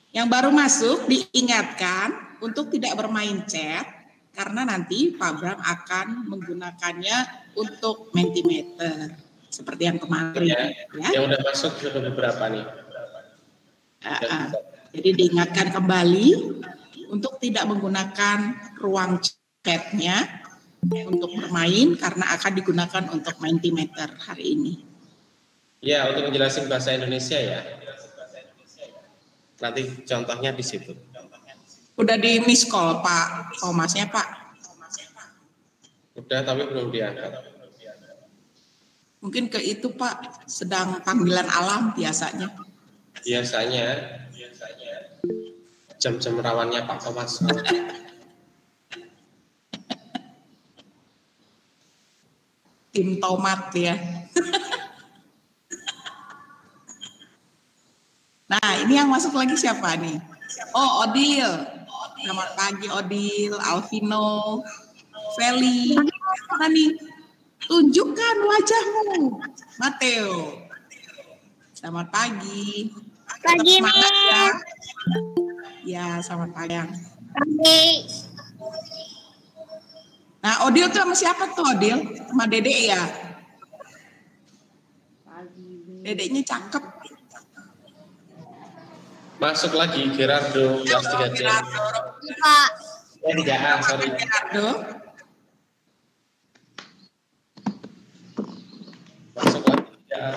Yang baru masuk diingatkan untuk tidak bermain chat karena nanti Pak Bram akan menggunakannya untuk Mentimeter seperti yang kemarin. Ya. Yang udah masuk sudah beberapa nih. Jadi diingatkan kembali untuk tidak menggunakan ruang chatnya untuk bermain karena akan digunakan untuk Mentimeter hari ini. Ya, untuk menjelaskan bahasa Indonesia ya. Nanti contohnya di situ. Udah di miss call Pak Thomasnya Pak. Udah tapi belum diangkat. Mungkin ke itu Pak, sedang panggilan alam biasanya. Biasanya jam-jam rawannya Pak Thomas. Tim tomat ya. Nah, ini yang masuk lagi siapa nih? Oh, Odil. Selamat pagi Odil, Alvino, Feli. Mana nih? Tunjukkan wajahmu, Mateo. Selamat pagi. Pagi, semangat Miss. ya. Ya, selamat pagi. Pagi. Nah, Odil tuh sama siapa tuh Odil? Sama Dedek ya? Dedeknya cakep. Masuk lagi Gerardo kelas 3C. Pak. 3A, sorry. Gerardo. Masuk lagi ya.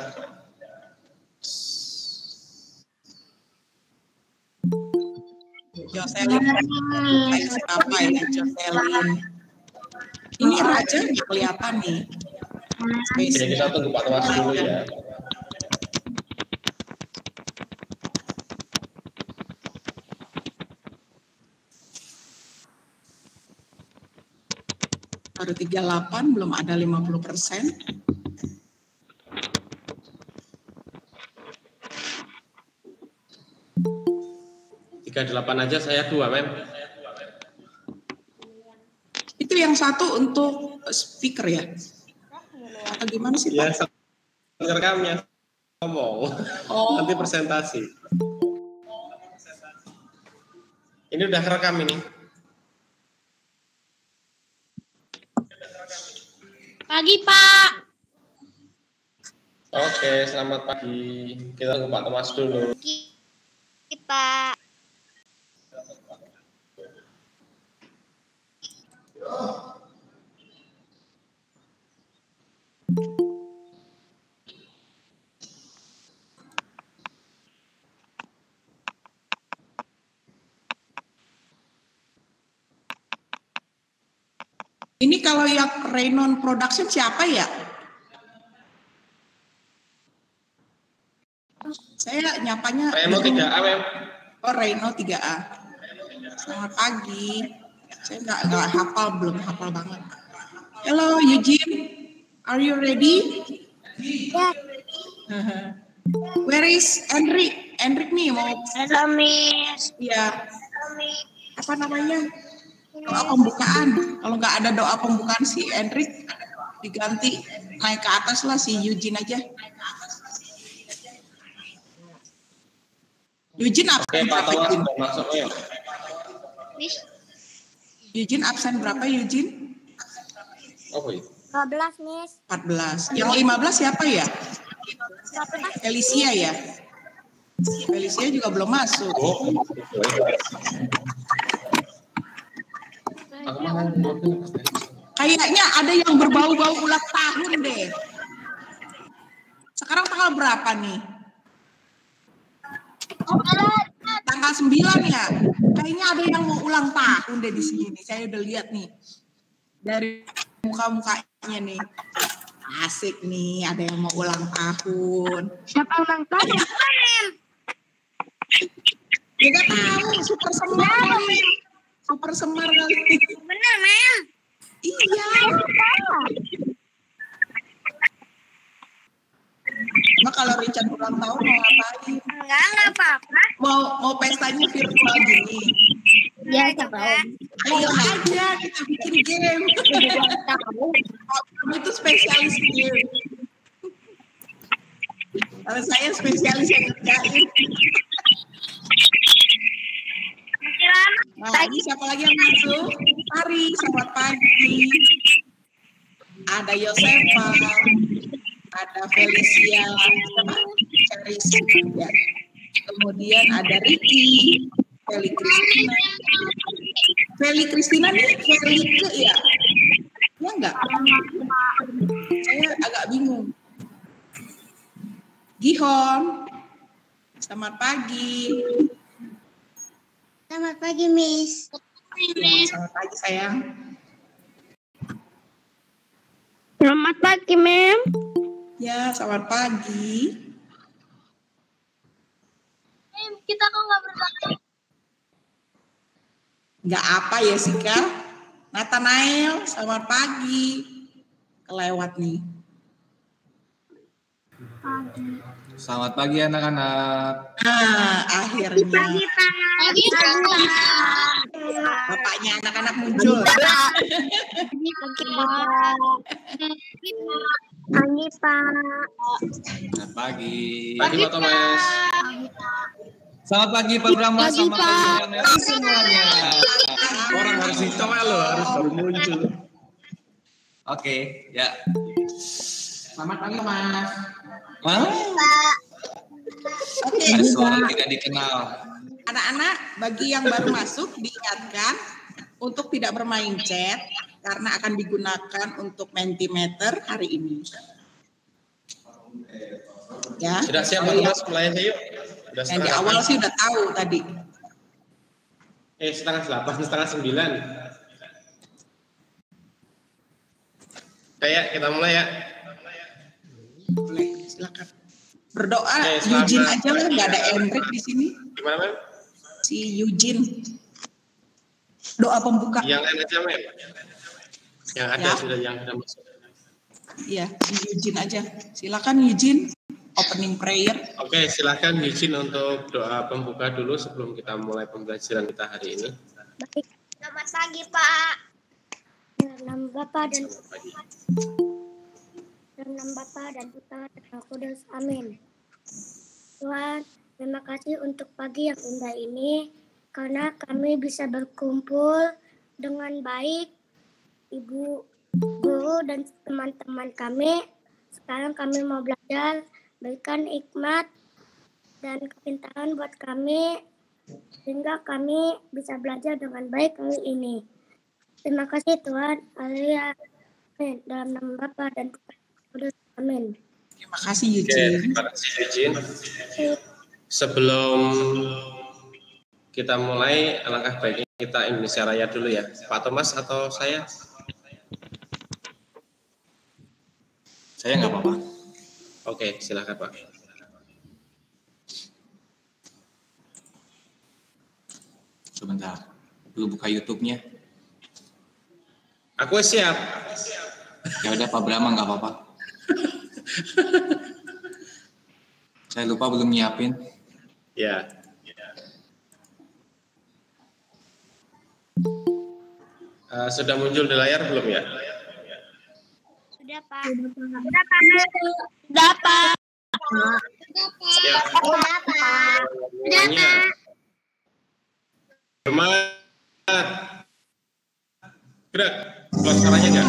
Jocelyn. Siapa ya Jocelyn? Ini Raja nggak kelihatan nih. Oke, kita tunggu Pak Thomas dulu ya. Baru 38, belum ada 50%. Delapan aja saya 2, Mem. Itu yang satu untuk speaker ya? Atau gimana sih Pak? Ya, rekamnya ngomong. Oh. Nanti presentasi. Ini udah rekam ini. Pagi, Pak. Oke, selamat pagi. Kita tunggu Pak Thomas dulu. Pagi, Pak. Ini kalau yang Reynon Production siapa ya? Saya nyapanya Reno 3A, Mem. Oh, Reyno 3A. Selamat pagi. Saya nggak hafal, belum hafal banget. Hello Eugene, are you ready? Ya. Where is Enric? Enric nih mau Halo, Miss. ya apa namanya? Doa pembukaan. Kalau nggak ada doa pembukaan si Enric, diganti naik ke atas lah si Eugene aja. Eugene Oke, absen Pak berapa? Thomas Eugene? sudah masuk ya. Miss. Eugene absen berapa Eugene? Oh, iya. 12, Miss. 14. Yang 15 siapa ya? Felicia ya? Felicia juga belum masuk. Oh. Kayaknya ada yang berbau-bau ulang tahun deh. Sekarang tanggal berapa nih? Tanggal 9 ya? Kayaknya ada yang mau ulang tahun deh di sini nih. Saya udah lihat nih. Dari muka-mukanya nih. Asik nih, ada yang mau ulang tahun. Siapa ulang tahun? Ya gak tahu, super semar kali. Super semar kali. Bener, Mem. Iya. Emang kalau Richard ulang tahun mau ngapain? Enggak apa-apa. Mau pestanya virtual gini. Ya, coba. Ayo aja kita bikin game. Kamu itu spesialis game. Kalau saya spesialis yang ngerjain. Nah, ini siapa lagi yang masuk? Sari, selamat pagi. Ada Yosefa, ada Felicia, Charis, ya. Kemudian ada Ricky, Feli Kristina nih, Felike ya? Ya enggak? Saya agak bingung. Gihon, selamat pagi. Selamat pagi, Miss. Selamat pagi, sayang. Selamat pagi, Mem. Ya, selamat pagi. Mem, kita kok nggak berangkat? Nggak apa ya, Sika? Nathanael, selamat pagi. Kelewat nih. Selamat pagi anak-anak. Akhirnya. Pagi, Pak. Bapaknya anak-anak muncul. Pagi, Pak. Selamat pagi. Pagi Pak Thomas. Selamat pagi Pak Brahma. Selamat pagi anak semuanya. Orang harus dicoba loh, harus baru muncul. Oke, ya. Selamat pagi, Mas. Hah? Oke, Ada suara tidak dikenal. anak-anak, bagi yang baru masuk diingatkan untuk tidak bermain chat karena akan digunakan untuk Mentimeter hari ini. Ya. Sudah siap Pak Thomas, mulai aja yuk. Udah Yang di awal sih udah tahu tadi. 7:30, 8:30. Kayak kita mulai ya. Boleh, silakan. Berdoa, Selamat. Eugene aja lah, nggak ada Enrik di sini. Gimana, Mem? Si Eugene. Doa pembuka. Yang lain aja, Mem. Yang ada Ya. sudah yang ada masuk. Iya, si Eugene aja. Silakan Eugene, opening prayer. Oke, silakan izin untuk doa pembuka dulu sebelum kita mulai pembelajaran kita hari ini. Baik. Selamat pagi, Pak. Dalam nama Bapa dan dalam nama Bapa dan Putra dan Roh Kudus. Amin. Tuhan, terima kasih untuk pagi yang indah ini karena kami bisa berkumpul dengan baik, Ibu Guru dan teman-teman kami. Sekarang kami mau belajar, berikan hikmat dan kepintaran buat kami sehingga kami bisa belajar dengan baik hari ini. Terima kasih Tuhan. Haleluya. Amin. Dalam nama Bapa dan Putra dan Roh Kudus. Amin. Terima kasih Oke, Eugene. terima kasih izin. Sebelum kita mulai, alangkah baiknya kita Indonesia Raya dulu ya. Pak Thomas atau saya? Saya nggak apa-apa. Oke, silakan Pak. Sebentar. Dulu buka YouTube-nya. Aku siap. Ya udah Pak Brahma nggak apa-apa. Saya lupa belum nyiapin. Ya. Sudah muncul di layar belum ya? Sudah, Pak. Sudah, Pak. Sudah, Pak. Siap. Sudah, Pak. Semuanya. Semangat. Gerak. Keluar suaranya nggak?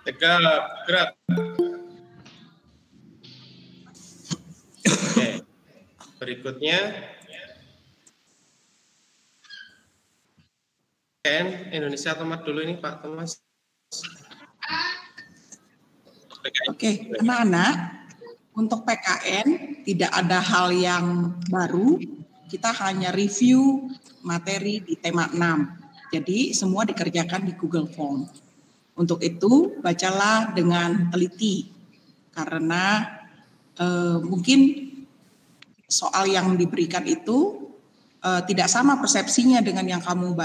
Tegap, gerak. Oke. Berikutnya Indonesia Tomat dulu ini Pak Thomas. Oke, anak-anak, untuk PKN tidak ada hal yang baru, kita hanya review materi di tema 6. Jadi semua dikerjakan di Google Form. Untuk itu bacalah dengan teliti, karena mungkin soal yang diberikan itu tidak sama persepsinya dengan yang kamu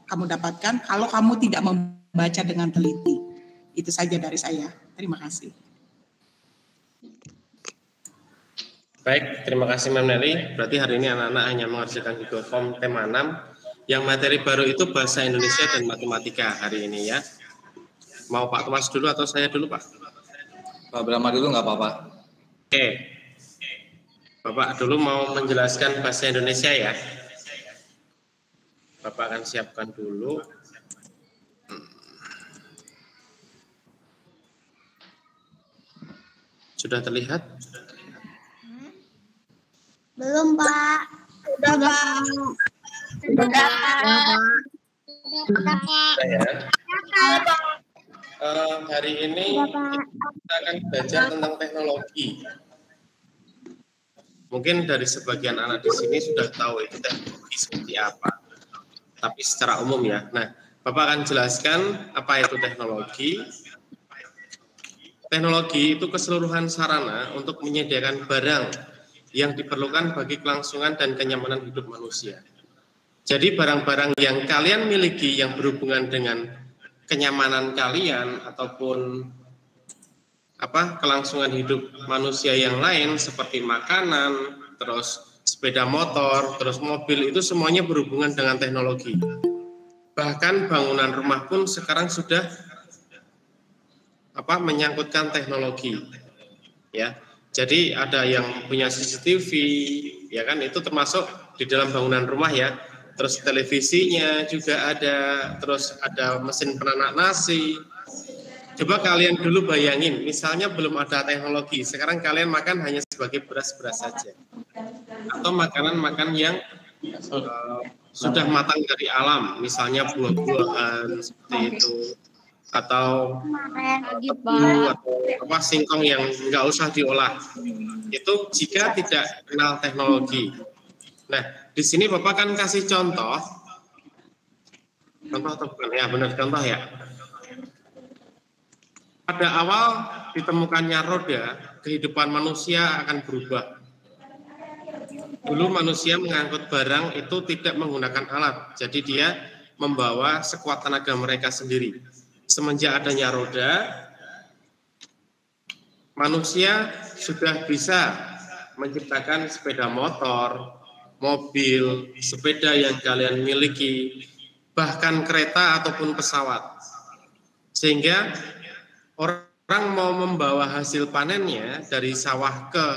dapatkan kalau kamu tidak membaca dengan teliti. Itu saja dari saya. Terima kasih. Baik, terima kasih Ma'am Nelly. Berarti hari ini anak-anak hanya mengerjakan Google Form tema 6. Yang materi baru itu bahasa Indonesia dan matematika hari ini ya. Mau Pak Thomas dulu atau saya dulu Pak? Pak Brahma dulu nggak apa-apa. Oke. Bapak dulu mau menjelaskan bahasa Indonesia ya. Bapak akan siapkan dulu. Sudah terlihat? Belum, Pak. Sudah, Pak. Sudah, Pak. Hari ini kita akan belajar tentang teknologi. Mungkin dari sebagian anak di sini sudah tahu itu teknologi seperti apa. Tapi secara umum ya. Nah, Bapak akan jelaskan apa itu teknologi. Teknologi itu keseluruhan sarana untuk menyediakan barang yang diperlukan bagi kelangsungan dan kenyamanan hidup manusia. Jadi barang-barang yang kalian miliki yang berhubungan dengan kenyamanan kalian ataupun kelangsungan hidup manusia yang lain seperti makanan, terus sepeda motor, terus mobil, itu semuanya berhubungan dengan teknologi. Bahkan bangunan rumah pun sekarang sudah menyangkutkan teknologi. Ya. Jadi ada yang punya CCTV, ya kan, itu termasuk di dalam bangunan rumah ya. Terus televisinya juga ada, terus ada mesin penanak nasi. Coba kalian dulu bayangin, misalnya belum ada teknologi, sekarang kalian makan hanya sebagai beras-beras saja. Atau makanan-makanan yang sudah matang dari alam, misalnya buah-buahan seperti itu. Atau singkong yang nggak usah diolah. Itu jika tidak kenal teknologi. Nah, di sini Bapak kan kasih contoh atau bukan ya, benar contoh ya. Pada awal ditemukannya roda, kehidupan manusia akan berubah. Dulu manusia mengangkut barang itu tidak menggunakan alat, jadi dia membawa sekuat tenaga mereka sendiri. Semenjak adanya roda, manusia sudah bisa menciptakan sepeda motor, mobil, sepeda yang kalian miliki, bahkan kereta ataupun pesawat. Sehingga orang mau membawa hasil panennya dari sawah ke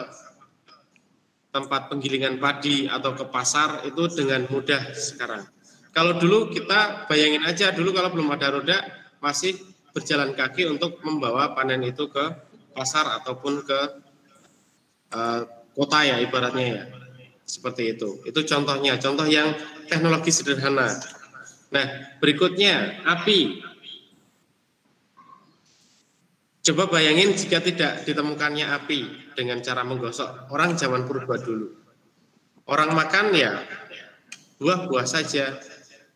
tempat penggilingan padi atau ke pasar itu dengan mudah sekarang. Kalau dulu kita bayangin aja, dulu kalau belum ada roda, masih berjalan kaki untuk membawa panen itu ke pasar ataupun ke kota ya ibaratnya ya. Seperti itu. Itu contohnya, contoh yang teknologi sederhana. Nah, berikutnya api. Coba bayangin jika tidak ditemukannya api dengan cara menggosok. Orang zaman purba dulu. Orang makan ya buah-buah saja,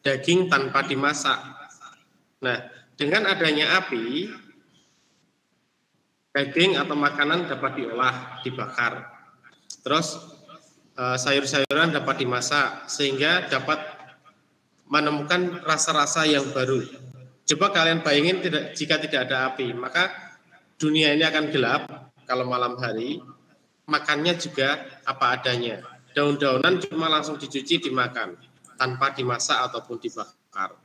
daging tanpa dimasak. Nah, dengan adanya api, daging atau makanan dapat diolah, dibakar. Terus sayur-sayuran dapat dimasak sehingga dapat menemukan rasa-rasa yang baru. Coba kalian bayangin jika tidak ada api, maka dunia ini akan gelap kalau malam hari, makannya juga apa adanya. Daun-daunan cuma langsung dicuci, dimakan, tanpa dimasak ataupun dibakar.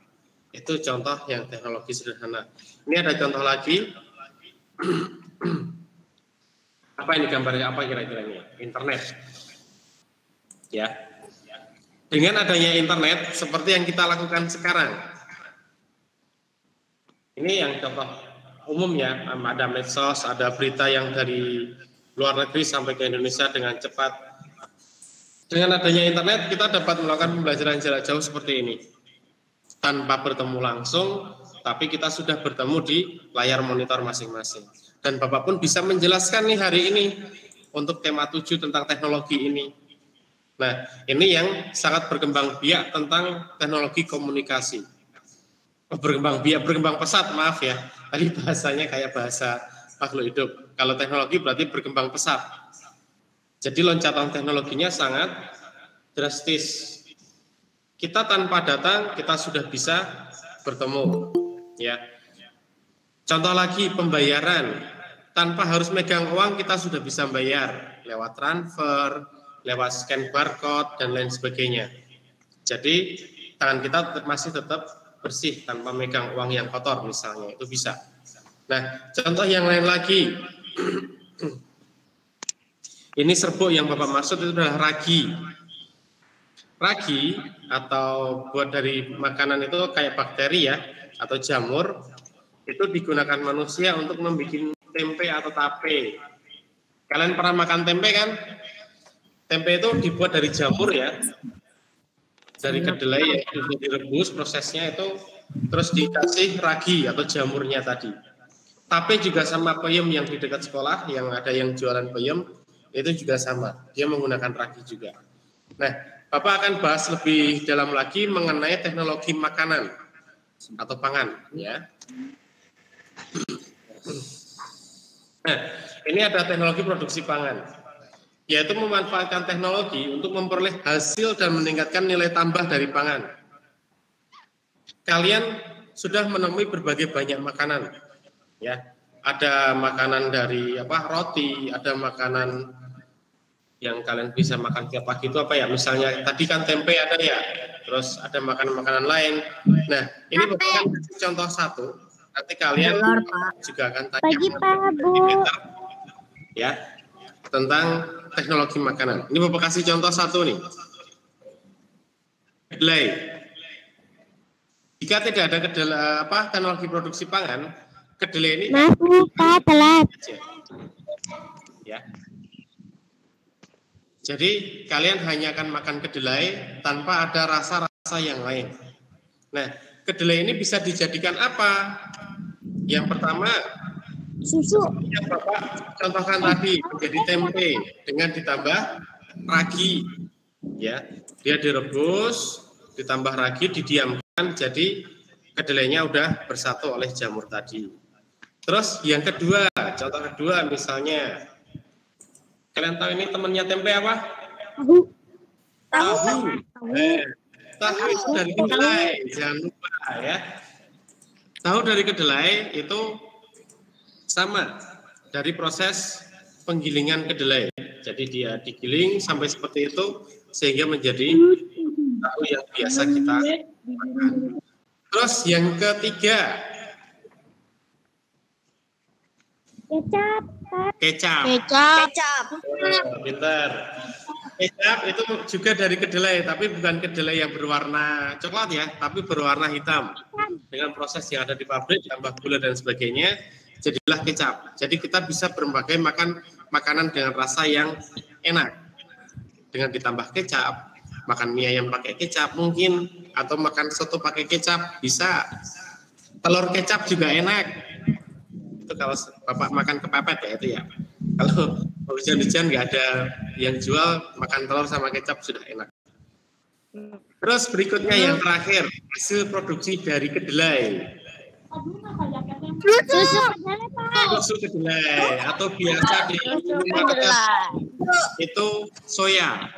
Itu contoh yang teknologi sederhana. Ini ada contoh lagi. Apa ini gambarnya? Apa kira-kira ini? Internet. Ya. Dengan adanya internet, seperti yang kita lakukan sekarang. Ini yang contoh umum ya. Ada medsos, ada berita yang dari luar negeri sampai ke Indonesia dengan cepat. Dengan adanya internet, kita dapat melakukan pembelajaran jarak jauh seperti ini. Tanpa bertemu langsung, tapi kita sudah bertemu di layar monitor masing-masing. Dan Bapak pun bisa menjelaskan nih hari ini untuk tema 7 tentang teknologi ini. Nah, ini yang sangat berkembang biak tentang teknologi komunikasi. Berkembang pesat, maaf ya. Tadi bahasanya kayak bahasa makhluk hidup. Kalau teknologi berarti berkembang pesat. Jadi loncatan teknologinya sangat drastis. Kita tanpa datang, kita sudah bisa bertemu. Ya. Contoh lagi pembayaran. Tanpa harus megang uang, kita sudah bisa bayar lewat transfer, lewat scan barcode, dan lain sebagainya. Jadi tangan kita masih tetap bersih tanpa megang uang yang kotor misalnya, itu bisa. Nah, contoh yang lain lagi. Ini serbuk yang Bapak maksud itu adalah ragi. Ragi atau buat dari makanan itu kayak bakteri ya, atau jamur, itu digunakan manusia untuk membuat tempe atau tape. Kalian pernah makan tempe kan? Tempe itu dibuat dari jamur ya, dari kedelai yang sudah direbus, prosesnya itu terus dikasih ragi atau jamurnya tadi. Tape juga sama peyem yang di dekat sekolah, yang ada yang jualan peyem, itu juga sama, dia menggunakan ragi juga. Nah, Bapak akan bahas lebih dalam lagi mengenai teknologi makanan atau pangan, ya. Nah, ini ada teknologi produksi pangan, yaitu memanfaatkan teknologi untuk memperoleh hasil dan meningkatkan nilai tambah dari pangan. Kalian sudah menemui berbagai banyak makanan, ya. Ada makanan dari roti, ada makanan yang kalian bisa makan tiap pagi itu apa ya? Misalnya tadi kan tempe ada ya, terus ada makanan-makanan lain. Nah, ini bukan contoh satu. Nanti kalian juga akan tanya ya tentang teknologi makanan. Ini Bapak kasih contoh satu nih. Kedelai. Jika tidak ada kedelai teknologi produksi pangan, kedelai ini ya. Jadi kalian hanya akan makan kedelai tanpa ada rasa-rasa yang lain. Nah, kedelai ini bisa dijadikan apa? Yang pertama, susu. Yang Bapak contohkan tadi menjadi tempe dengan ditambah ragi. Ya, dia direbus, ditambah ragi, didiamkan, jadi kedelainya udah bersatu oleh jamur tadi. Terus yang kedua, contoh kedua misalnya, kalian tahu ini temannya tempe apa? Tahu. Tahu itu dari kedelai, jangan lupa ya. Tahu dari kedelai itu sama dari proses penggilingan kedelai. Jadi dia digiling sampai seperti itu sehingga menjadi tahu yang biasa kita makan. Terus yang ketiga, kecap. Pintar. Kecap itu juga dari kedelai, tapi bukan kedelai yang berwarna coklat ya, tapi berwarna hitam. Dengan proses yang ada di pabrik, tambah gula dan sebagainya, jadilah kecap. Jadi kita bisa berbagai makanan dengan rasa yang enak. Dengan ditambah kecap, makan mie ayam pakai kecap mungkin, atau makan soto pakai kecap, bisa. Telur kecap juga enak. Itu kalau Bapak makan kepepet ya itu ya. Kalau hujan-hujan nggak ada yang jual, makan telur sama kecap sudah enak. Terus berikutnya yang terakhir, hasil produksi dari kedelai. Susu kedelai atau biasa di itu soya.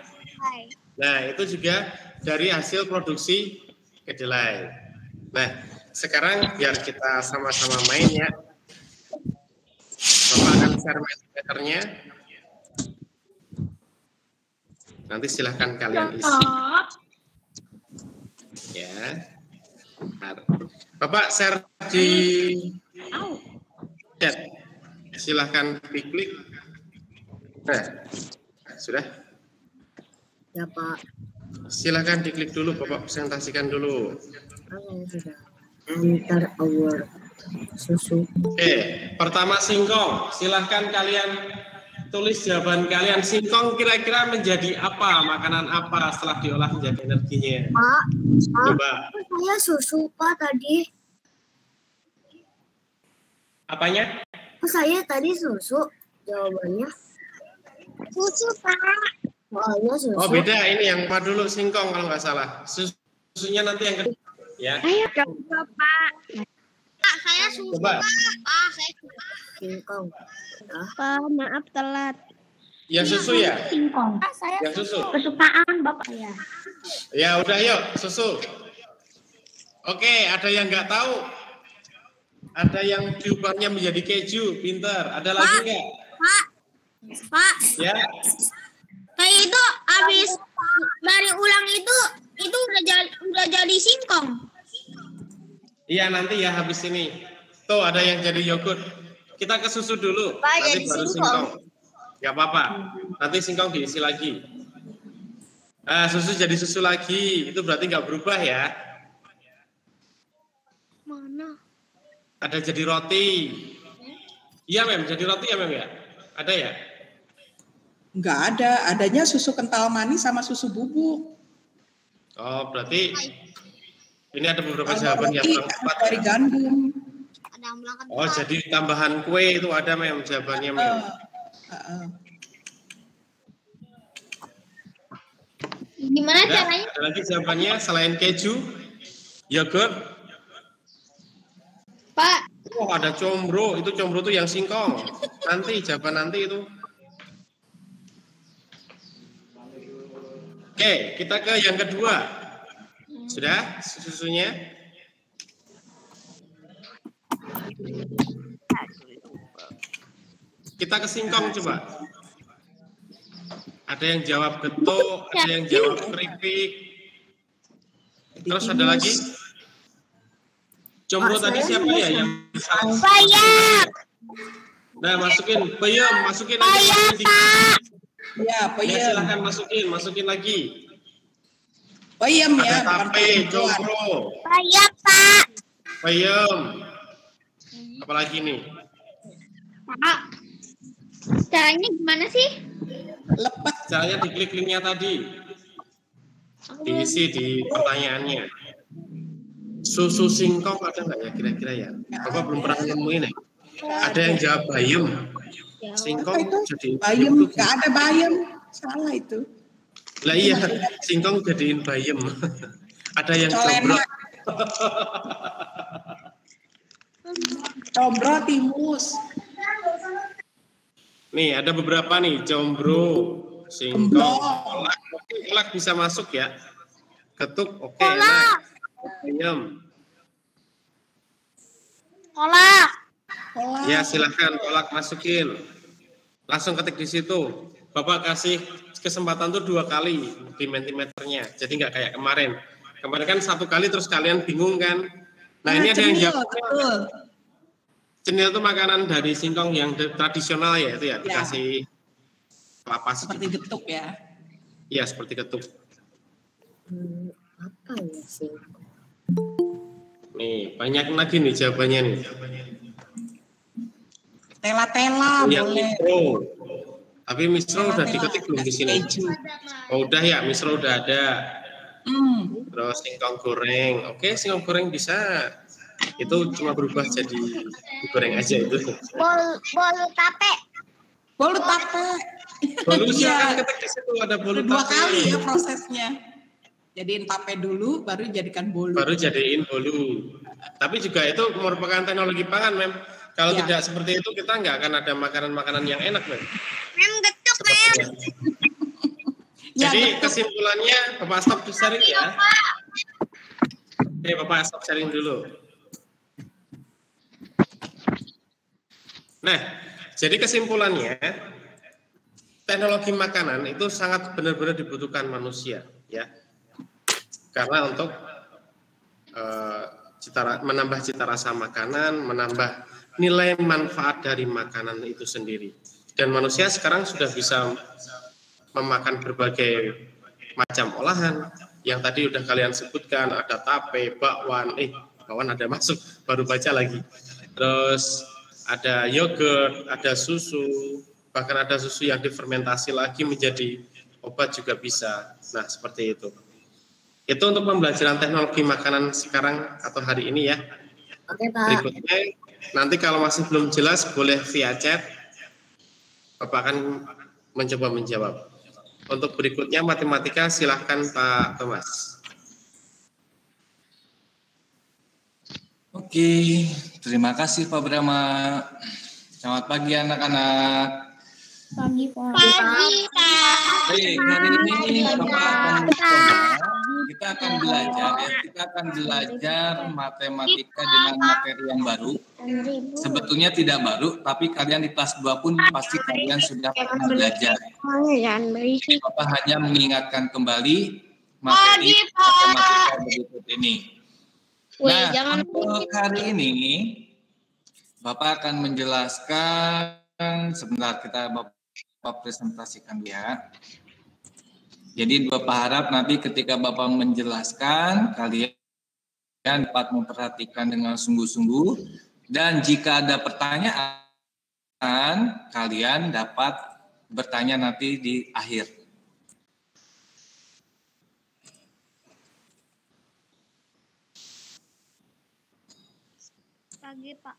Nah, itu juga dari hasil produksi kedelai. Nah, sekarang biar kita sama-sama main ya. Bapak akan share meternya. Nanti silahkan kalian isi. Ya. Bentar. Bapak share di chat. Silahkan diklik. Nah, sudah? Ya Pak. Silahkan diklik dulu, Bapak presentasikan dulu. Sudah. Enter our susu. Oke, pertama singkong. Silahkan kalian tulis jawaban kalian. Singkong kira-kira menjadi apa? Makanan apa setelah diolah menjadi energinya? Pak, Coba. saya susu Pak tadi. Apanya? Saya tadi susu. Jawabannya. Susu Pak. Soalnya susu. Oh beda, ini yang apa dulu singkong kalau nggak salah. Susunya nanti yang kedua. Ya. Saya coba Pak. Pak, saya susu Coba. Pak, saya singkong. Pak, maaf telat. Yang susu ya? Singkong. Pak, saya Yang susu. kesukaan Bapak ya. Ya udah yuk, susu. Oke, ada yang nggak tahu? Ada yang diubahnya menjadi keju, pinter. Ada lagi nggak? Pak, Ya. kayak itu habis dari ulang itu udah jadi singkong. Iya nanti ya habis ini. Tuh ada yang jadi yogurt. Kita ke susu dulu. Pak, Nanti jadi baru singkong. singkong. Gak apa-apa. Nanti singkong diisi lagi. Susu jadi susu lagi. Itu berarti nggak berubah ya. Mana? Ada jadi roti. Iya Mem, jadi roti ya Mem ya? Ada ya? Enggak ada, adanya susu kental manis sama susu bubuk. Oh berarti ini ada beberapa Kalau jawaban yang roti kurang tepat dari ya. gandum. Ada yang bilang Oh jadi tambahan kue itu ada Mem jawabannya Mem. Gimana Ada, caranya? ada lagi jawabannya selain keju, yogurt. Pak, Oh ada combro, itu combro tuh yang singkong. Nanti jawaban nanti itu. Oke, kita ke yang kedua. Sudah susunya? Kita ke singkong coba. Ada yang jawab getuk, ada yang jawab keripik. Terus ada lagi? Combro tadi siapa ya yang bayar. Nah, masukin bayam, masukin lagi. Ya, Ya, peyem. silahkan masukin lagi. Peyem ya, Ada bukan tape, peyem. combro, Bayar, Pak. bayam. Apalagi nih? Pak, caranya gimana sih? Lepet. Caranya diklik linknya tadi. Diisi di pertanyaannya. Susu singkong ada nggak ya kira-kira ya? Bapak belum pernah nemuin ya? Ada yang jawab bayam. Apa Singkong itu? jadi Bayem, nggak ada bayem. Salah itu. Lah iya, singkong jadiin bayam. Ada yang combro. Colena. Combro timus. Nih ada beberapa nih, combro, singkong, kolak bisa masuk ya. Ketuk, oke, enak. Bayam. Kolak. Kolak. Ya silahkan kolak masukin. Langsung ketik di situ. Bapak kasih kesempatan tuh 2 kali di Mentimeternya. Jadi nggak kayak kemarin. Kemarin kan 1 kali terus kalian bingung kan. Nah ini ada yang cenil, jawab. betul. Cenil itu makanan dari singkong yang tradisional ya itu ya. Ya. Dikasih kelapa Seperti sedikit. getuk ya. Iya seperti ketuk. Apa ya sih? Nih banyak lagi nih jawabannya nih. Tela-tela Yang boleh. misro. Tapi misro udah Tela-tela, diketik belum di sini? keju. Oh udah ya, misro udah ada. Hmm. Terus singkong goreng. Oke, singkong goreng bisa. Itu cuma berubah jadi digoreng aja itu. Bolu tape. Bolu tape. Bolu Iya. silakan ketik di situ ada bolu 2 tape. kali ya prosesnya. Jadiin tape dulu, baru jadikan bolu. Baru jadiin bolu. Tapi juga itu merupakan teknologi pangan, Mem. Kalau Ya. tidak seperti itu kita nggak akan ada makanan-makanan yang enak, Mem. Mem getuk, Mem. Ya, Jadi betul. kesimpulannya Bapak stop sharing ya. Oke, Bapak stop sharing dulu. Nah, jadi kesimpulannya, teknologi makanan itu sangat benar-benar dibutuhkan manusia, ya. Karena untuk menambah cita rasa makanan, menambah nilai manfaat dari makanan itu sendiri. Dan manusia sekarang sudah bisa memakan berbagai macam olahan yang tadi udah kalian sebutkan, ada tape, bakwan, bakwan ada masuk, baru baca lagi. Terus ada yogurt, ada susu, bahkan ada susu yang difermentasi lagi menjadi obat juga bisa. Nah, seperti itu. Itu untuk pembelajaran teknologi makanan sekarang atau hari ini ya. Oke, Pak. Berikutnya, nanti kalau masih belum jelas boleh via chat, Bapak akan mencoba menjawab. Untuk berikutnya matematika silahkan Pak Thomas. Oke, terima kasih Pak Brahma. Selamat pagi anak-anak. Pagi, Pak. Pagi, Pak. Baik, hari ini kita akan belajar ya. Kita akan belajar matematika dengan materi yang baru. Sebetulnya tidak baru, tapi kalian di kelas 2 pun pasti kalian sudah pernah belajar. Bapak hanya mengingatkan kembali materi matematika berikut ini. Nah, untuk hari ini Bapak akan menjelaskan, sebentar kita Bapak presentasikan ya. Jadi Bapak harap nanti ketika Bapak menjelaskan, kalian dapat memperhatikan dengan sungguh-sungguh, dan jika ada pertanyaan, kalian dapat bertanya nanti di akhir. Pagi, Pak.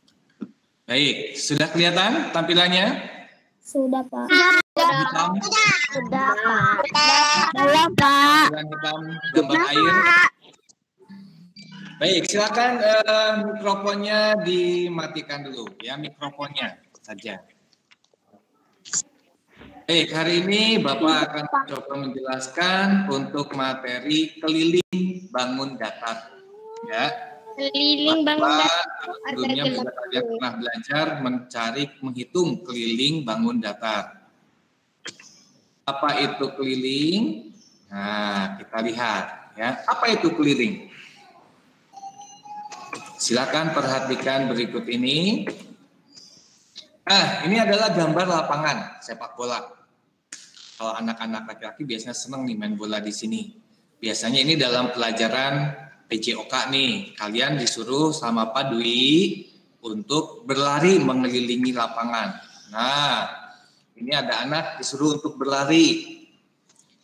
Baik, sudah kelihatan tampilannya? Sudah, Pak. Hitam, Sudah, Pak. Sudah, Pak. hitam, gambar air. Baik, silakan mikrofonnya dimatikan dulu ya, mikrofonnya saja. Baik, hari ini Bapak akan coba menjelaskan untuk materi keliling bangun datar. Ya. Keliling bangun datar. Sebelumnya kalian pernah belajar menghitung keliling bangun datar. Apa itu keliling? Nah, kita lihat ya. Apa itu keliling? Silakan perhatikan berikut ini. Ini adalah gambar lapangan sepak bola. Kalau anak-anak laki-laki biasanya senang nih main bola di sini. Biasanya ini dalam pelajaran PJOK nih. Kalian disuruh sama Pak Dwi untuk berlari mengelilingi lapangan. Nah, ini ada anak disuruh untuk berlari.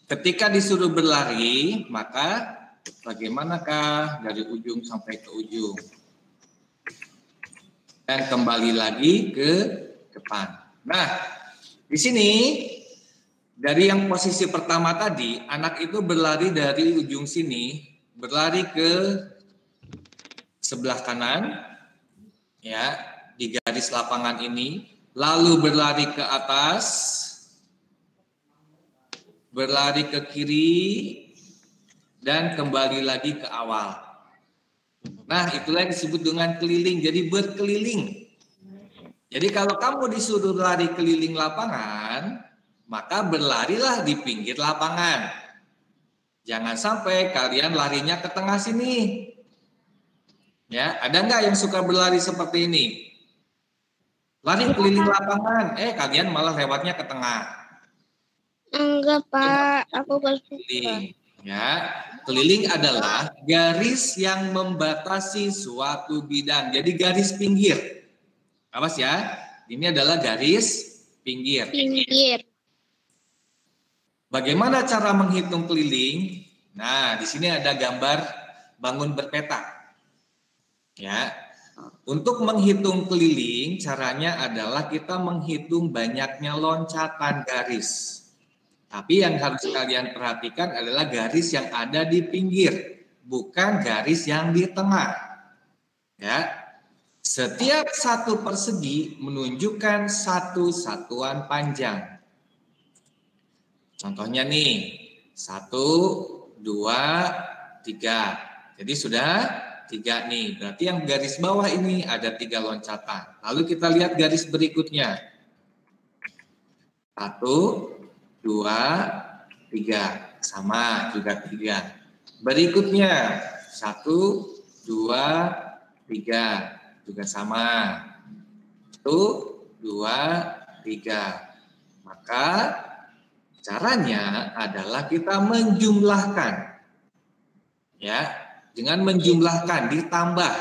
Ketika disuruh berlari, maka bagaimanakah dari ujung sampai ke ujung? Dan kembali lagi ke depan. Nah, di sini dari yang posisi pertama tadi, anak itu berlari dari ujung sini, berlari ke sebelah kanan, ya, di garis lapangan ini, lalu berlari ke atas, berlari ke kiri, dan kembali lagi ke awal. Nah, itulah yang disebut dengan keliling. Jadi berkeliling. Jadi kalau kamu disuruh lari keliling lapangan, maka berlarilah di pinggir lapangan. Jangan sampai kalian larinya ke tengah sini. Ya, ada nggak yang suka berlari seperti ini? Lari keliling lapangan, kalian malah lewatnya ke tengah. Enggak, Pak. Aku gak suka. Ya, keliling adalah garis yang membatasi suatu bidang. Jadi garis pinggir. Awas ya, ini adalah garis pinggir. Pinggir. Bagaimana cara menghitung keliling? Nah, di sini ada gambar bangun berpetak. Ya, untuk menghitung keliling, caranya adalah kita menghitung banyaknya loncatan garis. Tapi yang harus kalian perhatikan adalah garis yang ada di pinggir, bukan garis yang di tengah. Ya, setiap satu persegi menunjukkan satu satuan panjang. Contohnya nih, 1, 2, 3. Jadi sudah 3 nih. Berarti yang garis bawah ini ada 3 loncatan. Lalu kita lihat garis berikutnya. 1, 2, 3. Sama juga 3. Berikutnya 1, 2, 3. Juga sama. 1, 2, 3. Maka caranya adalah kita menjumlahkan. Ya, dengan menjumlahkan ditambah.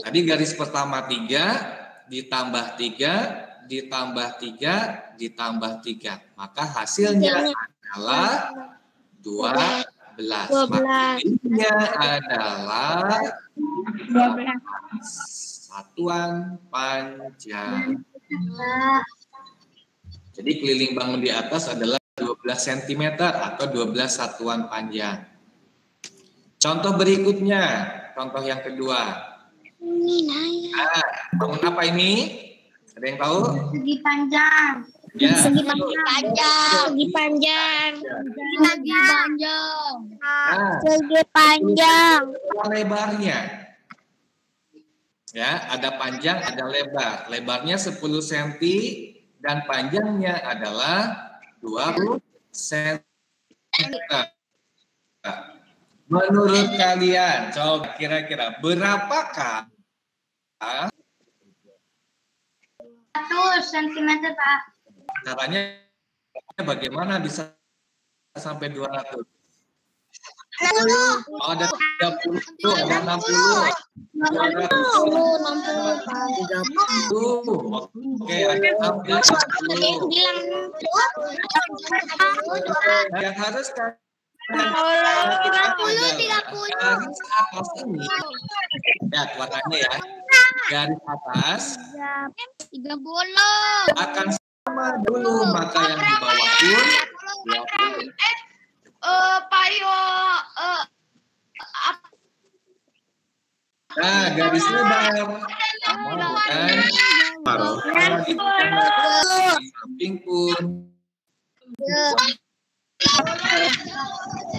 Tadi garis pertama 3, ditambah 3, ditambah 3, ditambah 3. Maka hasilnya adalah 12. Maka ini adalah 12 satuan panjang. Jadi keliling bangun di atas adalah 12 cm atau 12 satuan panjang. Contoh berikutnya, contoh yang kedua. Bangun apa ini? Ada yang tahu? Segi panjang. Ya. Segi panjang. Segi panjang. Segi panjang. Segi panjang. Lebarnya. Ya, ada panjang, ada lebar. Lebarnya 10 cm dan panjangnya adalah 20 cm. Menurut kalian, coba kira-kira berapakah 100 cm, Pak. caranya bagaimana bisa sampai 200? Oh, ada 30, ada 60. 60. Oke, ada 60. Yang harus kan 30. garis atas ini. Lihat warnanya ya. Garis atas 30. akan sama dulu, maka yang di bawah pun 20. Nah, garis lebar sama bukan di samping pun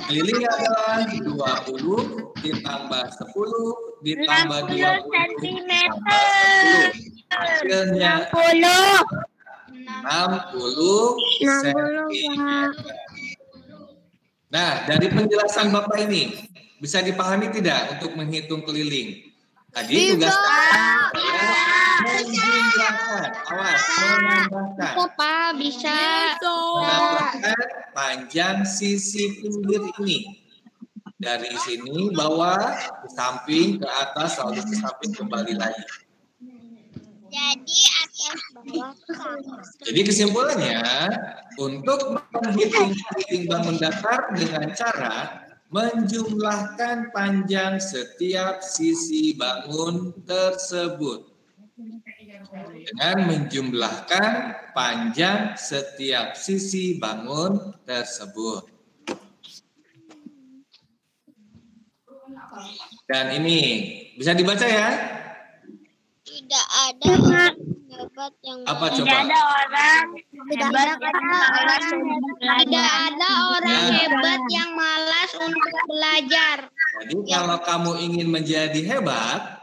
kelilingnya adalah 20 ditambah 10 ditambah 20 ditambah 10. Hasilnya 60 cm. Nah, dari penjelasan Bapak ini bisa dipahami tidak untuk menghitung keliling? Tadi tugas menjumlahkan, awas, menambahkan. Pak, bisa. Menambahkan panjang sisi pinggir ini. Dari sini bawah, ke samping, ke atas, lalu ke samping kembali lagi. Jadi atas bawah. Jadi kesimpulannya, untuk menghitung keliling bangun datar dengan cara menjumlahkan panjang setiap sisi bangun tersebut. Dengan menjumlahkan panjang setiap sisi bangun tersebut. Dan ini bisa dibaca ya? Tidak ada orang hebat yang Apa coba? Tidak ada orang hebat yang malas untuk belajar. Jadi kalau kamu ingin menjadi hebat,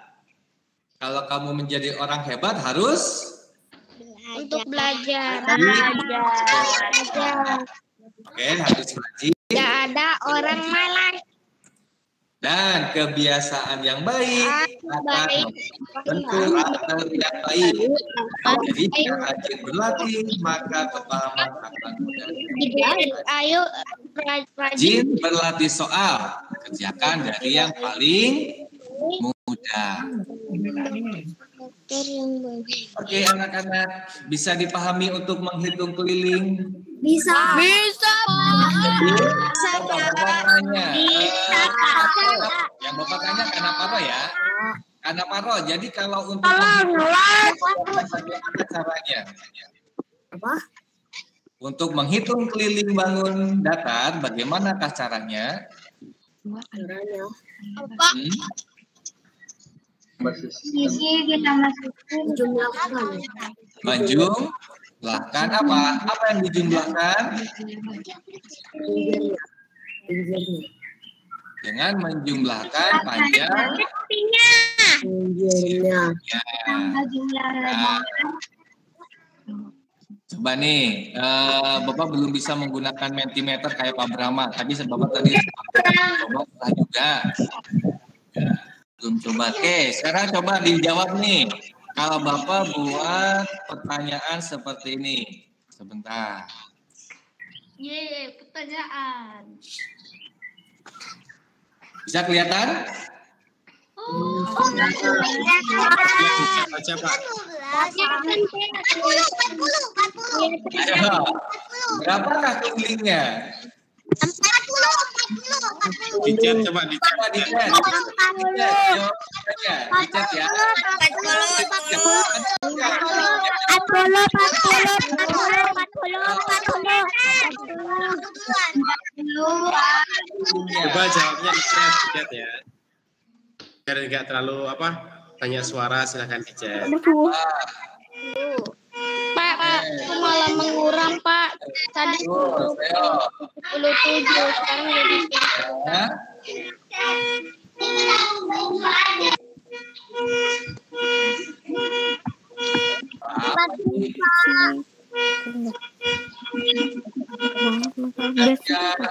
kalau kamu menjadi orang hebat harus Untuk belajar. Oke, harus rajin. Tidak ada orang malas. Dan kebiasaan yang baik akan membentuk karakter yang baik. Jadi jika rajin berlatih, maka kepahaman akan mudah. Ayo Rajin berlatih soal, kerjakan dari yang paling mudah. Oke, anak-anak, bisa dipahami untuk menghitung keliling? Bisa. Bapak tanya. Yang Bapak tanya kenapa ya? Kanaparo. Jadi kalau untuk bagaimana caranya? Untuk menghitung keliling bangun datar, bagaimanakah caranya? Sisi kita masukin jumlahkan. Menjumlahkan apa? Apa yang dijumlahkan? dengan menjumlahkan panjang Jumlah Nah, coba nih, Bapak belum bisa menggunakan mentimeter kayak Pak Brahma. Tapi Bapak tadi coba pernah juga. Belum coba. Oke, sekarang coba dijawab nih. Kalau Bapak buat pertanyaan seperti ini. Sebentar. pertanyaan. Bisa kelihatan? Baca Pak. Ayo. Berapakah kelilingnya? 40. Dicat coba dicat. Coba dicat. Dicat ya. Coba jawabnya dicat ya. Biar nggak terlalu banyak suara, silahkan dicat. Pak, aku malah mengurang, Pak. Tadi 77, sekarang jadi Ya.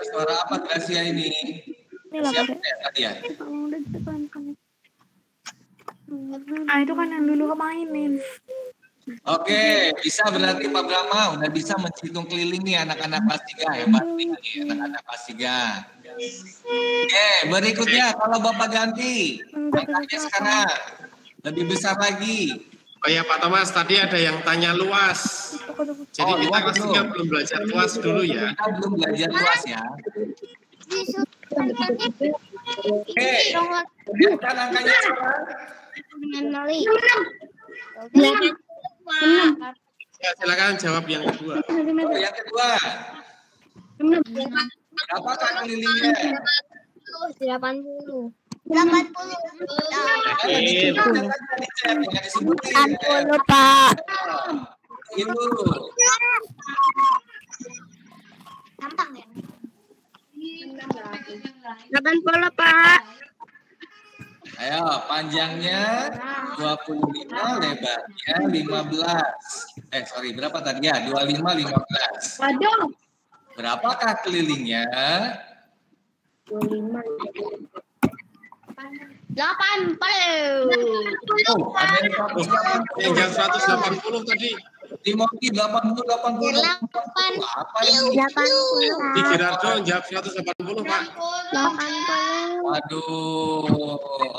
Suara apa Gracia ini? Siapa ya tadi ya? Itu kan yang dulu kemainin. Oke, bisa berarti Pak Brahma udah bisa menghitung keliling nih anak-anak kelas 3, hebat nih anak-anak kelas 3. Oke, berikutnya kalau Bapak ganti angkanya sekarang lebih besar lagi. Oh ya Pak Thomas, tadi ada yang tanya luas. Jadi kita kelas 3 belum belajar luas dulu ya. Kita belum belajar luas ya. Oke, lihatkan angkanya sekarang. Ya, silakan jawab yang kedua. Oh, yang kedua. Berapakah kelilingnya? 80. Pak. Itu. Gampang ya? 80, Pak. Ayo, panjangnya 25, lebarnya 15. Berapa tadi ya? 25, 15. Waduh. Berapakah kelilingnya? 25. 80. Oh, ada yang 180. Yang jam 180 tadi. Timothy 80. Apa yang 80. Di Gerardo jawab 180 Pak. 80. Waduh,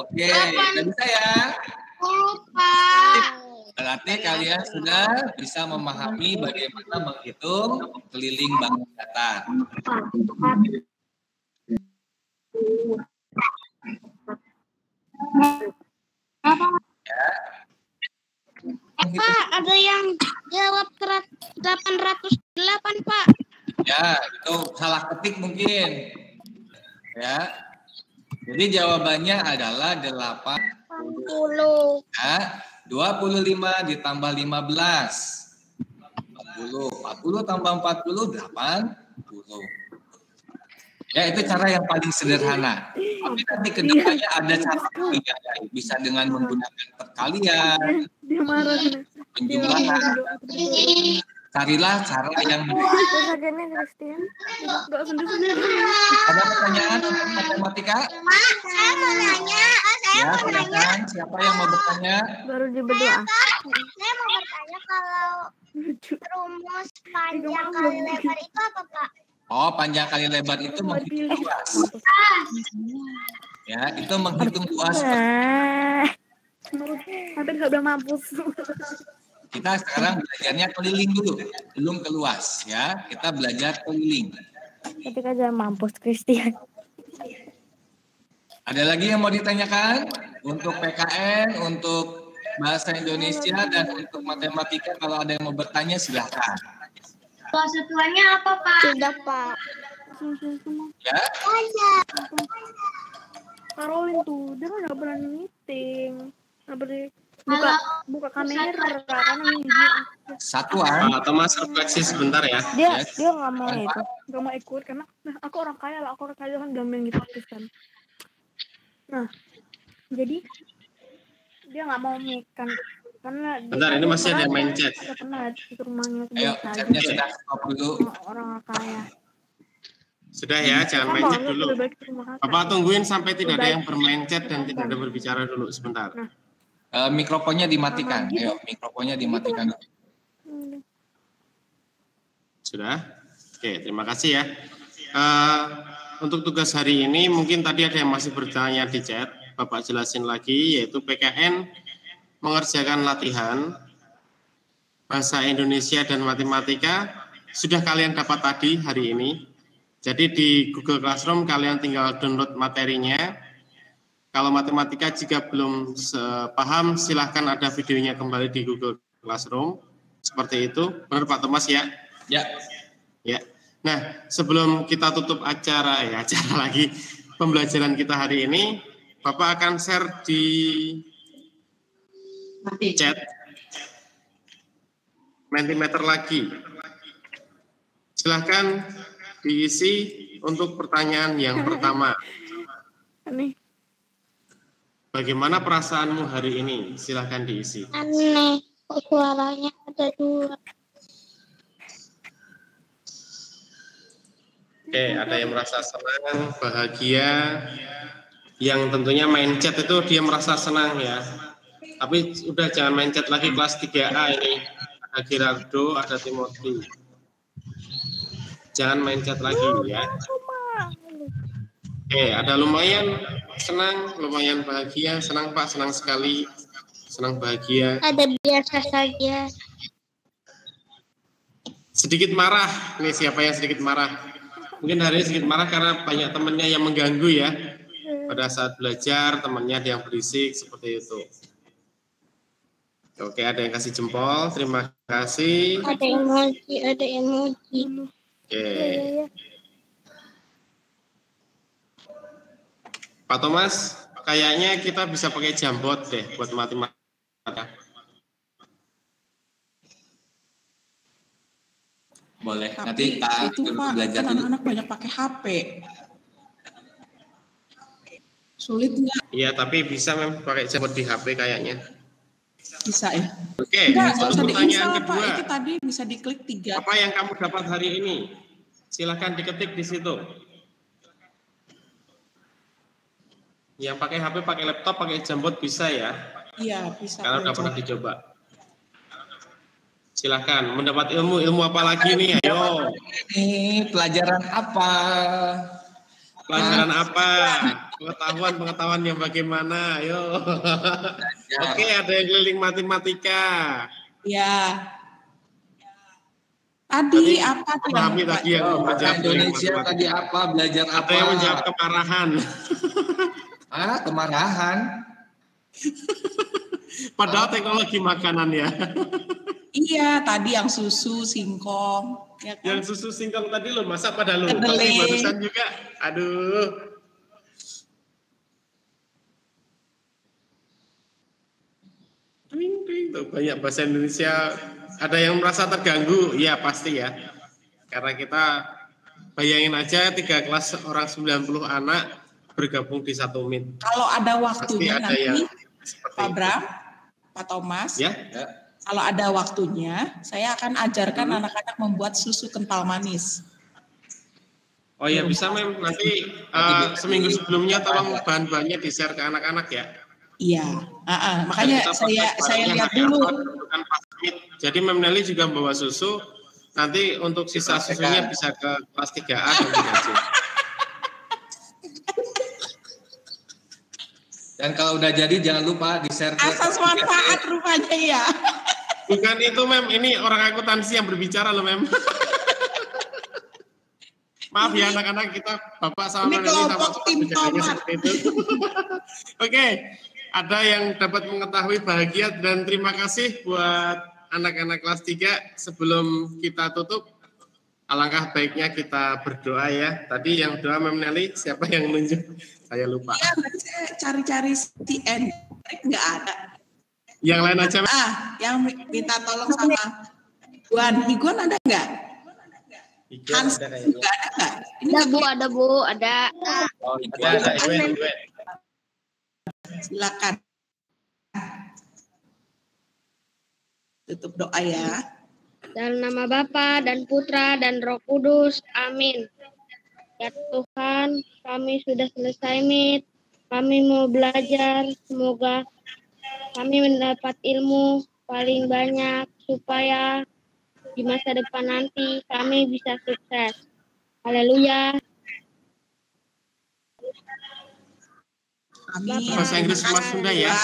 oke, udah bisa ya. Berarti kalian sudah bisa memahami bagaimana menghitung keliling bangun datar. Ya. Pak, ada yang jawab 808, Pak. Ya, itu salah ketik mungkin. Ya. Jadi jawabannya adalah 80. Ya, 25 ditambah 15. 40. 40 tambah 40, 80. Ya, itu cara yang paling sederhana. Tapi nanti ke depannya ada cara yang lain. Bisa dengan menggunakan perkalian, Dia marah. penjumlahan. Carilah cara yang Terus akhirnya Christian nggak sendiri-sendiri. Ada pertanyaan untuk matematika? Saya mau nanya. Ya, silakan. Siapa yang mau bertanya? Baru dia berdoa. Saya mau bertanya kalau rumus panjang kali lebar itu apa, Pak? Oh, panjang kali lebar itu menghitung luas. Ya, itu menghitung luas. Tapi nggak udah mampus. Kita sekarang belajarnya keliling dulu, belum ke luas ya. Kita belajar keliling. Ketika aja mampus Christian. Ada lagi yang mau ditanyakan untuk PKN, untuk bahasa Indonesia dan untuk matematika? Kalau ada yang mau bertanya silahkan. Satuannya apa, Pak? Sudah, Pak. Ya. Karolin tuh, dia kan nggak berani meeting, nggak berani buka kamera karena ini Satuan. Pak Thomas refleksi sebentar ya. dia nggak mau itu, nggak mau ikut karena aku orang kaya lah, aku orang kaya kan gampang gitu kan. Nah, jadi dia nggak mau mic kan karena Bentar, ini masih ada yang main chat. Ada pernah di rumahnya Ayo, chatnya sudah stop dulu. orang kaya. Sudah ya, jangan main chat dulu. Bapak tungguin sampai tidak ada yang bermain chat dan tidak ada berbicara dulu sebentar. Mikrofonnya dimatikan. Ayo, mikrofonnya dimatikan. Sudah? Oke, terima kasih ya. Untuk tugas hari ini mungkin tadi ada yang masih bertanya di chat. Bapak jelasin lagi, yaitu PKN mengerjakan latihan bahasa Indonesia dan matematika sudah kalian dapat tadi hari ini. Jadi di Google Classroom kalian tinggal download materinya. Kalau matematika jika belum paham, silahkan ada videonya kembali di Google Classroom. Seperti itu, benar Pak Thomas ya? Ya. Ya. Nah, sebelum kita tutup acara lagi pembelajaran kita hari ini, Bapak akan share di chat Mentimeter lagi. Silahkan diisi untuk pertanyaan yang pertama. Bagaimana perasaanmu hari ini? Silahkan diisi. Aneh, kok suaranya ada 2. Oke, ada yang merasa senang, bahagia. Yang tentunya main chat itu dia merasa senang ya. Tapi udah jangan main chat lagi kelas 3A ini. Ada Gerardo, ada Timothy. Jangan main chat lagi ya. Oke, ada lumayan senang, lumayan bahagia. Senang Pak, senang sekali. Senang bahagia. Ada biasa saja. Sedikit marah. Ini siapa yang sedikit marah? Mungkin hari ini sedikit marah karena banyak temannya yang mengganggu ya. Pada saat belajar, temannya ada yang berisik, seperti itu. Oke, ada yang kasih jempol. Terima kasih. Ada emoji, ada emoji. Oke. Pak Thomas, kayaknya kita bisa pakai jambot deh buat matematika. Boleh. Tapi Nanti itu Pak, belajar kan dulu. anak-anak banyak pakai HP. Sulit nggak? Iya, tapi bisa memang pakai jambot di HP kayaknya. Bisa ya? Oke, Nggak usah untuk pertanyaan diinstal Pak, kedua. itu tadi bisa diklik 3. Apa yang kamu dapat hari ini? Silahkan diketik di situ. Yang pakai HP, pakai laptop, pakai jambot bisa ya? Iya, bisa. Karena udah pernah dicoba. Silahkan, mendapat ilmu apa lagi nih? Ayo. Pelajaran apa? Pelajaran apa? Pengetahuan yang bagaimana? Ayo. Oke, ada yang keliling matematika. Iya. Tadi apa tuh? Pahami tadi yang menjawab Indonesia tadi apa? Belajar apa? Ada yang menjawab kemarahan. Kemarahan. Padahal teknologi makanan ya. Iya, tadi yang susu, singkong. Ya kan? Yang susu singkong tadi lo masak pada lo. Kedelai. Barusan juga. Aduh. Tuh, banyak bahasa Indonesia. Ada yang merasa terganggu? Ya pasti ya. Karena kita bayangin aja 3 kelas orang 90 anak bergabung di 1 meet. Kalau ada waktunya ada nanti, yang Pak Bram, Pak Thomas, ya. Kalau ada waktunya, saya akan ajarkan anak-anak membuat susu kental manis. Oh ya bisa Mem, nanti seminggu sebelumnya tolong bahan-bahannya di-share ke anak-anak ya. Iya, makanya saya lihat dulu. Jadi Mem Nelly juga membawa susu, nanti untuk sisa susunya bisa ke kelas 3A dan 3C. Dan kalau udah jadi jangan lupa di-share ke Asas manfaat rupanya ya. Bukan itu Mem, ini orang akuntansi yang berbicara loh Mem. Maaf ya anak-anak, kita Bapak sama Ini kelompok tim tomat. Oke, ada yang dapat mengetahui bahagia dan terima kasih buat anak-anak kelas 3. Sebelum kita tutup, alangkah baiknya kita berdoa ya. Tadi yang doa Mem Nelly, siapa yang nunjuk? Saya lupa. Iya, saya cari-cari si Hendrik nggak ada. Yang lain aja. Yang minta tolong sama Iguan ada nggak? Hans juga ada nggak? Ada Bu, ada. Oh, ada. Silakan. Tutup doa ya. Dalam nama Bapa dan Putra dan Roh Kudus. Amin. Ya Tuhan, kami sudah selesai Mit. Kami mau belajar. Semoga kami mendapat ilmu paling banyak supaya di masa depan nanti kami bisa sukses. Haleluya. Amin. Bahasa Inggris sama Sunda ya.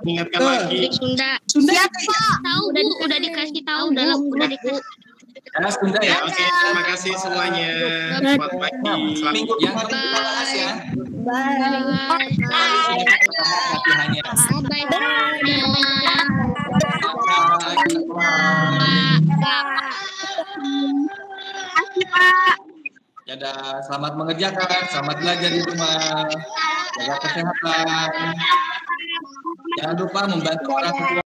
Ingatkan lagi. Sunda. Sunda ya, Tahu udah dikasih tahu udah dikasih. Ya, Sunda ya. Oke, terima kasih semuanya. Selamat pagi. Minggu yang ketiga bahas ya. Bye. Latihannya. Dadah, selamat mengerjakan, selamat belajar di rumah, jaga kesehatan. Jangan lupa membantu orang tua.